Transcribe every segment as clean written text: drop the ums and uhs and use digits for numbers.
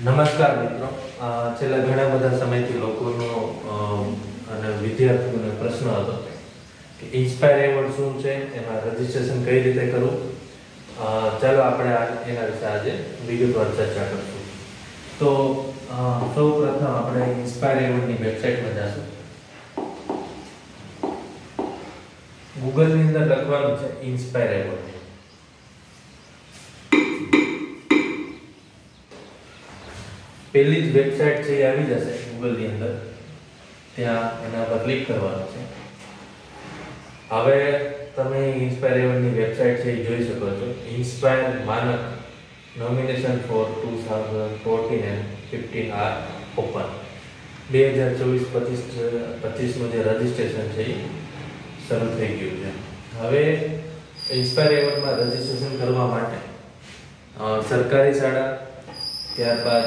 નમસ્કાર મિત્રો, છેલ્લા ઘણા બધા સમયથી લોકોનો અને વિદ્યાર્થીઓનો પ્રશ્ન હતો કે ઇન્સ્પાયર એવોર્ડ શું છે, એમાં રજીસ્ટ્રેશન કઈ રીતે કરવું. ચાલો આપણે એના વિશે આજે વિગતવાર ચર્ચા કરીશું. તો સૌ પ્રથમ આપણે ઇન્સ્પાયર એવોર્ડની વેબસાઇટમાં જઈશું. ગૂગલની અંદર લખવાનું છે ઇન્સ્પાયર એવોર્ડ. પહેલી જ વેબસાઇટ છે એ આવી જશે ગૂગલની અંદર. ત્યાં એના પર ક્લિક કરવાનું છે. હવે તમે ઇન્સ્પાયર એવોર્ડની વેબસાઇટ છે એ જોઈ શકો છો. Inspire Manak nomination for 2014 and 15 are open. 2024-25 નું જે રજીસ્ટ્રેશન છે એ શરૂ થઈ ગયું છે. હવે ઇન્સ્પાયર એવોર્ડમાં રજીસ્ટ્રેશન કરવા માટે સરકારી શાળા, ત્યારબાદ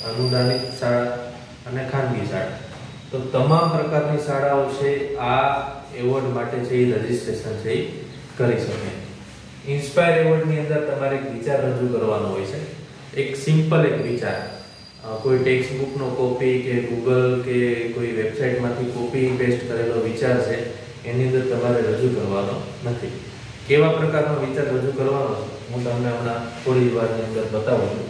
અનુદાનિત શાળા અને ખાનગી શાળા, તો તમામ પ્રકારની શાળાઓ છે આ એવોર્ડ માટે છે એ રજીસ્ટ્રેશન છે એ કરી શકે. ઇન્સ્પાયર એવોર્ડની અંદર તમારે એક વિચાર રજૂ કરવાનો હોય છે. એક સિમ્પલ એક વિચાર, કોઈ ટેક્સ્ટ બુકનો કોપી કે ગૂગલ કે કોઈ વેબસાઇટમાંથી કોપી પેસ્ટ કરેલો વિચાર છે એની અંદર તમારે રજૂ કરવાનો નથી. કેવા પ્રકારનો વિચાર રજૂ કરવાનો છે હું તમને હમણાં થોડી વારની અંદર બતાવું છું.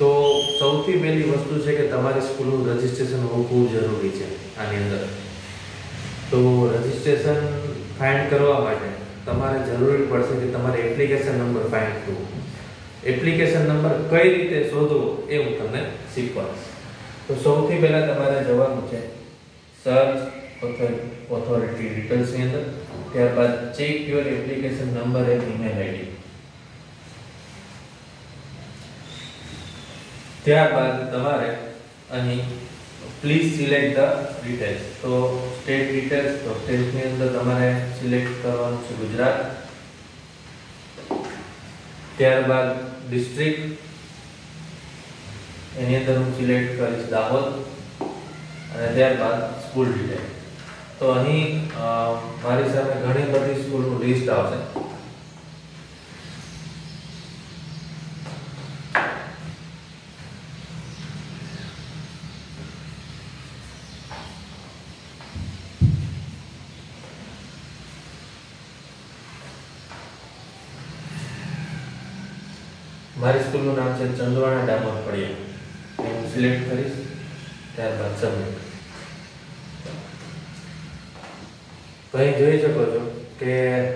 તો સૌથી પહેલી વસ્તુ છે કે તમારી સ્કૂલનું રજીસ્ટ્રેશન હોવું ખૂબ જરૂરી છે આની અંદર. તો રજીસ્ટ્રેશન ફાઇન્ડ કરવા માટે તમારે જરૂરી પડશે કે તમારે એપ્લિકેશન નંબર ફાઇન્ડ કરવો. એપ્લિકેશન નંબર કઈ રીતે શોધવો એ હું તમને શીખવાડીશ. તો સૌથી પહેલા તમારે જવાનું છે સર્ચ ઓથોરિટી ડિટેલ્સની અંદર. ત્યારબાદ check your application number and email ID. ત્યારબાદ તમારે અહીં પ્લીઝ સિલેક્ટ ધ ડિટેલ્સ. તો સ્ટેટ ડિટેલ્સ, તો સ્ટેટની અંદર તમારે સિલેક્ટ કરવાનું છે ગુજરાત. ત્યારબાદ ડિસ્ટ્રિક્ટ, એની અંદર હું સિલેક્ટ કરીશ દાહોદ. અને ત્યારબાદ સ્કૂલ ડિટેલ. તો અહીં મારી સામે ઘણી બધી સ્કૂલનું લિસ્ટ આવશે. મારી સ્કૂલનું નામ છે ચંદવાણા ડામોર ફળિયા. હું સિલેક્ટ કરીશ. ત્યારબાદ સબમિટ. તો અહીં જોઈ શકો છો કે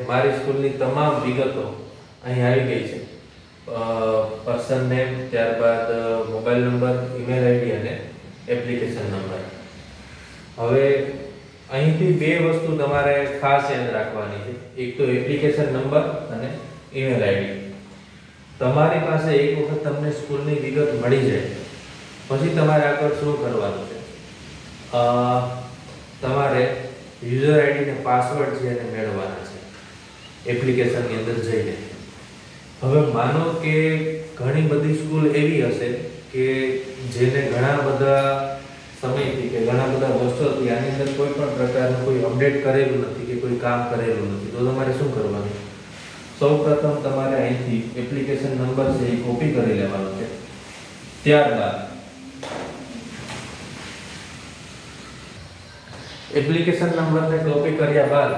મારી સ્કૂલની તમામ વિગતો અહીં આવી ગઈ છે. પર્સન નેમ, ત્યારબાદ મોબાઈલ નંબર, ઈમેલ આઈડી અને એપ્લિકેશન નંબર. હવે અહીંથી બે વસ્તુ તમારે ખાસ યાદ રાખવાની છે. એક તો એપ્લિકેશન નંબર અને ઈમેલ આઈડી. તમારી પાસે એક વખત તમને સ્કૂલની વિગત મળી જાય પછી તમારે આગળ શું કરવાનું છે, તમારે યુઝર આઈડી અને પાસવર્ડ છે એને મેળવવાના છે એપ્લિકેશનની અંદર જઈને. હવે માનો કે ઘણી બધી સ્કૂલ એવી હશે કે જેને ઘણા બધા સમયથી કે ઘણા બધા વર્ષોથી આની અંદર કોઈ પણ પ્રકારનું કોઈ અપડેટ કરેલું નથી કે કોઈ કામ કરેલું નથી. તો તમારે શું કરવાનું? સૌપ્રથમ તમારે અહીંથી એપ્લિકેશન નંબર છે એ કોપી કરી લેવાનો છે. ત્યારબાદ એપ્લિકેશન નંબરને કોપી કર્યા બાદ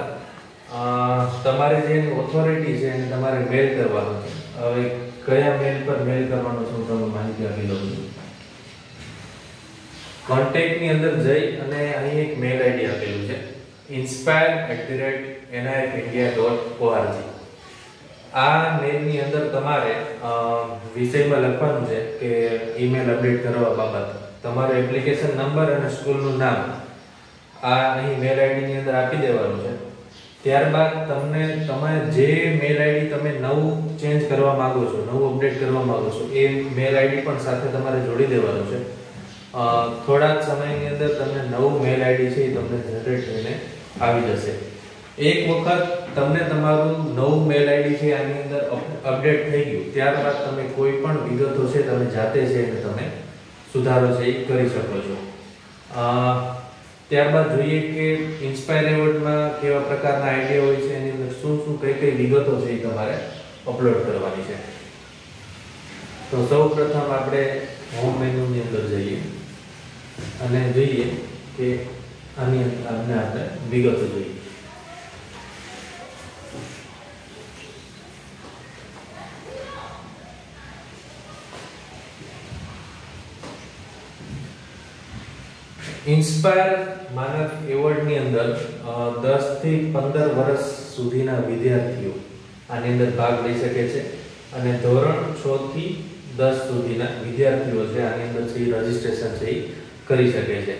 તમારે જે ઓથોરિટી છે એને તમારે મેલ કરવાનો છે. હવે કયા મેલ પર મેલ કરવાનો છે હું તમને માહિતી આપી દઉં છું. કોન્ટેક્ટની અંદર જઈ અને અહીં એક મેલ આઈડી આપેલું છે inspire@nifindia.org. આ મેલની અંદર તમારે વિષયમાં લખવાનું છે કે ઈમેલ અપડેટ કરવા બાબત તમારો એપ્લિકેશન નંબર અને સ્કૂલનું નામ આ અહીં મેલ આઈડીની અંદર આપી દેવાનું છે. ત્યારબાદ તમે જે મેલ આઈડી તમે નવું ચેન્જ કરવા માંગો છો, નવું અપડેટ કરવા માંગો છો, એ મેલ આઈડી પણ સાથે તમારે જોડી દેવાનું છે. થોડા જ સમયની અંદર તમને નવું મેલ આઈડી છે એ તમને જનરેટ થઈને આવી જશે. એક વખત તમને તમારું નવું મેલ આઈડી છે આની અંદર અપડેટ થઈ ગયું ત્યારબાદ તમે કોઈ પણ વિગતો છે તમે જાતે છે એને તમે સુધારો છે એ કરી શકો છો. ત્યારબાદ જોઈએ કે ઇન્સ્પાયર એવોર્ડમાં કેવા પ્રકારના આઈડિયા હોય છે, એની અંદર શું કઈ વિગતો છે એ તમારે અપલોડ કરવાની છે. તો સૌપ્રથમ આપણે હોમ મેનુની અંદર જઈએ અને જોઈએ કે આની અંદર આપણે વિગતો જોઈએ. ઇન્સ્પાયર માનક એવોર્ડની અંદર 10 થી 15 વર્ષ સુધીના વિદ્યાર્થીઓ આની અંદર ભાગ લઈ શકે છે અને ધોરણ 6 થી 10 સુધીના વિદ્યાર્થીઓ છે આની અંદર છે રજીસ્ટ્રેશન છે કરી શકે છે.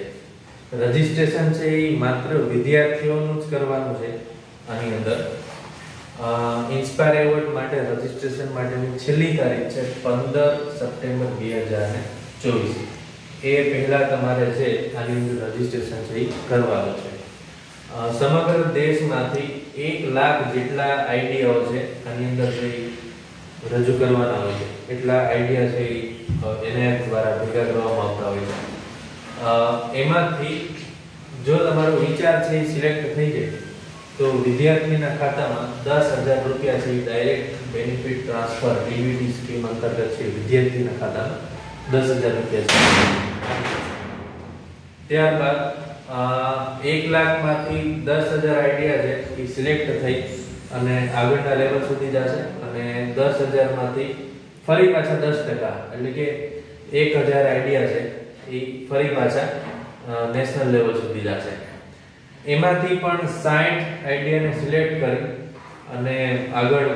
રજીસ્ટ્રેશન છે એ માત્ર વિદ્યાર્થીઓનું જ કરવાનું છે. આની અંદર ઇન્સ્પાયર એવોર્ડ માટે રજીસ્ટ્રેશન માટેની છેલ્લી તારીખ છે 15 સપ્ટેમ્બર 2024. એ પહેલા તમારે છે આની અંદર રજીસ્ટ્રેશન છે કરવાનું છે. સમગ્ર દેશમાંથી 1 લાખ જેટલા આઈડિયાઓ છે આની અંદર છે રજૂ કરવાના હોય છે. એટલા આઈડિયા છે એનઆઈએફ દ્વારા ભેગા કરવામાં આવતા હોય છે. એમાંથી જો તમારો વિચાર છે સિલેક્ટ થઈ જાય તો વિદ્યાર્થીના ખાતામાં 10,000 રૂપિયા છે direct benefit transfer DBT scheme અંતર્ગત છે વિદ્યાર્થીના ખાતામાં 10,000 રૂપિયા છે. ત્યારબાદ 1 લાખમાંથી 10,000 આઈડિયા છે એ સિલેક્ટ થઈ અને આગળના લેવલ સુધી જશે અને 10,000 માંથી ફરી પાછા 10% એટલે કે 1,000 આઈડિયા છે એ ફરી પાછા નેશનલ લેવલ સુધી જશે. એમાંથી પણ 60 આઈડિયાને સિલેક્ટ કરી અને આગળ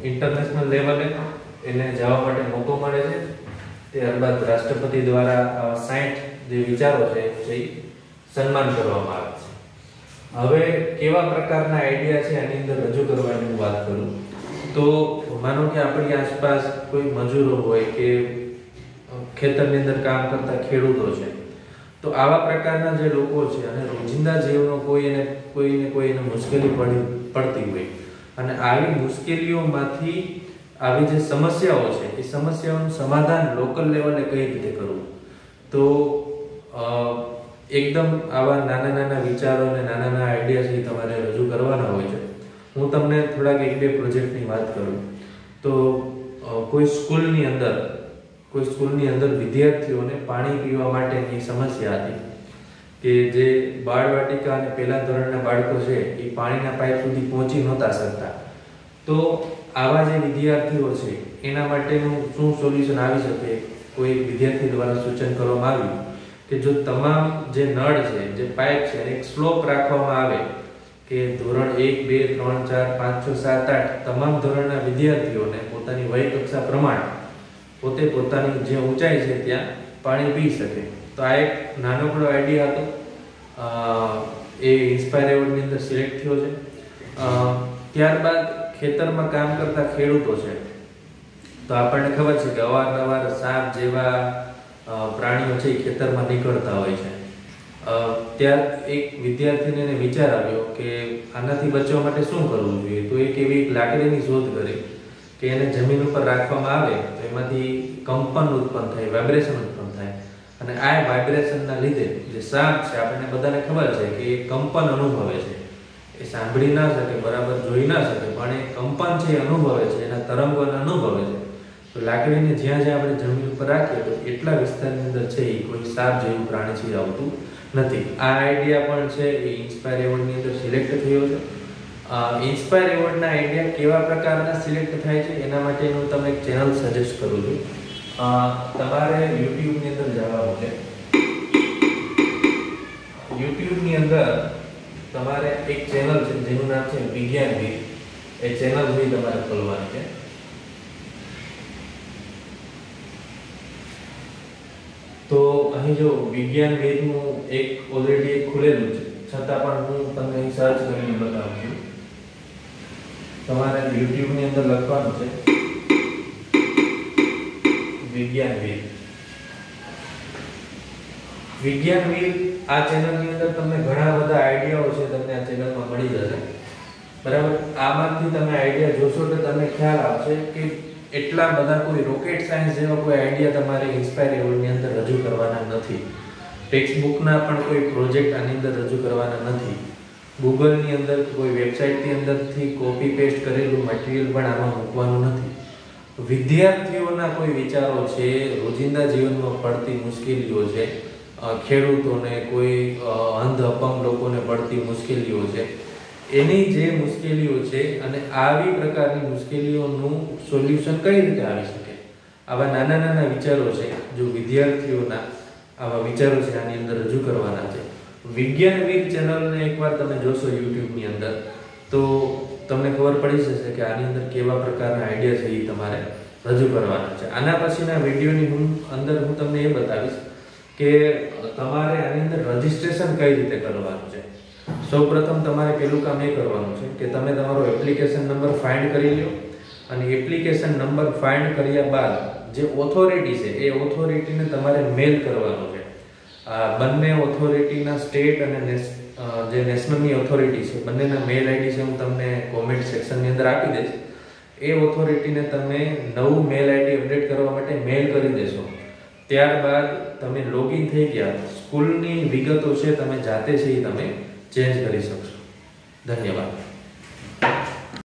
ઇન્ટરનેશનલ લેવલે એને જવા માટે મોકો મળે છે. ત્યારબાદ રાષ્ટ્રપતિ દ્વારા 60 જે વિચારો છે એ સન્માન કરવામાં આવે છે. હવે કેવા પ્રકારના આઈડિયા છે આની અંદર રજૂ કરવાની વાત કરું તો માનો કે આપણી આસપાસ કોઈ મજૂરો હોય કે ખેતરની અંદર કામ કરતા ખેડૂતો છે તો આવા પ્રકારના જે લોકો છે અને રોજિંદા જીવનો કોઈને મુશ્કેલી પડતી હોય અને આવી મુશ્કેલીઓમાંથી આવી જે સમસ્યાઓ છે એ સમસ્યાઓનું સમાધાન લોકલ લેવલે કઈ રીતે કરવું તો એકદમ આવા નાના વિચારો અને નાના આઈડિયા છે તમારે રજૂ કરવાના હોય છે. હું તમને થોડાક 1-2 પ્રોજેક્ટની વાત કરું તો કોઈ સ્કૂલની અંદર વિદ્યાર્થીઓને પાણી પીવા માટેની સમસ્યા હતી કે જે બાળવાટિકા અને પહેલા ધોરણના બાળકો છે એ પાણીના પાઇપ સુધી પહોંચી નહોતા શકતા. તો આવા જે વિદ્યાર્થીઓ છે એના માટેનું શું સોલ્યુશન આવી શકે કોઈ વિદ્યાર્થી દ્વારા સૂચન કરવામાં આવ્યું કે જો તમામ જે નળ છે જે પાઇપ છે એને એક સ્લોપ રાખવામાં આવે કે ધોરણ 1, 2, 3, 4, 5, 6, 7, 8 તમામ ધોરણના વિદ્યાર્થીઓને પોતાની વય કક્ષા પ્રમાણે પોતે પોતાની જે ઊંચાઈ છે ત્યાં પાણી પી શકે. તો આ એક નાનકડો આઈડિયા હતો. એ ઇન્સ્પાયર એવોર્ડની અંદર સિલેક્ટ થયો છે. ત્યારબાદ ખેતરમાં કામ કરતા ખેડૂતો છે તો આપણને ખબર છે કે અવારનવાર સાપ જેવા પ્રાણીઓ છે એ ખેતરમાં નીકળતા હોય છે. ત્યાર એક વિદ્યાર્થીને વિચાર આવ્યો કે આનાથી બચવા માટે શું કરવું જોઈએ તો એક એવી લાકડીની શોધ કરી કે એને જમીન ઉપર રાખવામાં આવે તો એમાંથી કંપન ઉત્પન્ન થાય, વાઇબ્રેશન ઉત્પન્ન થાય અને આ વાઇબ્રેશનના લીધે જે સાપ છે આપણને બધાને ખબર છે કે એ કંપન અનુભવે છે. એ સાંભળી ના શકે, બરાબર જોઈ ના શકે, પણ એ કંપન છે એ અનુભવે છે, એના તરંગોને અનુભવે છે. તો લાકડીને જ્યાં આપણે જમીન ઉપર રાખીએ તો એટલા વિસ્તારની અંદર છે એ કોઈ સાપ જેવું પ્રાણી છે આવતું નથી. આ આઈડિયા પણ છે એ ઇન્સ્પાયર એવોર્ડની અંદર સિલેક્ટ થયો છે. ઇન્સ્પાયર એવોર્ડના આઈડિયા કેવા પ્રકારના સિલેક્ટ થાય છે એના માટે હું તમને એક ચેનલ સજેસ્ટ કરું છું. તમારે યુટ્યુબની અંદર જવાનું છે. યુટ્યુબની અંદર તમારે એક ચેનલ છે જેનું નામ છે વિજ્ઞાનવીર. એ ચેનલ જોઈ તમારે ખોલવાની છે. તો અહીં જો વિજ્ઞાનવીરનું એક ઓલરેડી એક ખુલેલું છે, છતાં પણ હું તમને અહીં સર્ચ કરીને બતાવું છું. તમારે યુટ્યુબની અંદર લખવાનું છે વિજ્ઞાનવીર. વિજ્ઞાનવીર આ ચેનલની અંદર તમને ઘણા બધા આઈડિયાઓ છે તમને આ ચેનલમાં મળી જશે. બરાબર, આમાંથી તમે આઈડિયા જોશો તો તમને ખ્યાલ આવશે કે એટલા બધા કોઈ રોકેટ સાયન્સ જેવા કોઈ આઈડિયા તમારે ઇન્સ્પાયર એવોર્ડની અંદર રજૂ કરવાના નથી. ટેક્સ્ટ બુકના પણ કોઈ પ્રોજેક્ટ આની અંદર રજૂ કરવાના નથી. ગૂગલની અંદર કોઈ વેબસાઇટની અંદરથી કોપી પેસ્ટ કરેલું મટીરીયલ પણ આમાં મૂકવાનું નથી. વિદ્યાર્થીઓના મનના કોઈ વિચારો છે, રોજિંદા જીવનમાં પડતી મુશ્કેલીઓ છે, ખેડૂતોને કોઈ અંધ અપંગ લોકોને પડતી મુશ્કેલીઓ છે, એની જે મુશ્કેલીઓ છે અને આવી પ્રકારની મુશ્કેલીઓનું સોલ્યુશન કઈ રીતે આવી શકે, આવા નાના નાના વિચારો છે. જો વિદ્યાર્થીઓના આવા વિચારો છે આની અંદર રજૂ કરવાના છે. વિજ્ઞાન વીર ચેનલને એકવાર તમે જોશો યુટ્યુબની અંદર તો તમને ખબર પડી જશે કે આની અંદર કેવા પ્રકારના આઈડિયા છે એ તમારે રજૂ કરવાના છે. આના પછીના વિડીયોની અંદર હું તમને એ બતાવીશ કે તમારે આની અંદર રજિસ્ટ્રેશન કઈ રીતે કરવાનું છે. સૌપ્રથમ તમારે પેલું કામ એ કરવાનું છે કે તમે તમારો એપ્લિકેશન નંબર ફાઇન્ડ કરી લો અને એપ્લિકેશન નંબર ફાઇન્ડ કર્યા બાદ જે ઓથોરિટી છે એ ઓથોરિટીને તમારે મેલ કરવાનો છે. આ બંને ઓથોરિટીના સ્ટેટ અને જે નેશનલની ઓથોરિટી છે બંનેના મેલ આઈડી છે હું તમને કોમેન્ટ સેક્શનની અંદર આપી દઈશ. એ ઓથોરિટીને તમે નવું મેલ આઈડી અપડેટ કરવા માટે મેલ કરી દેશો. ત્યારબાદ તમે લોગિન થઈ ગયા, સ્કૂલની વિગતો છે તમે જાતે છે એ તમે ચેન્જ કરી શકશો. ધન્યવાદ.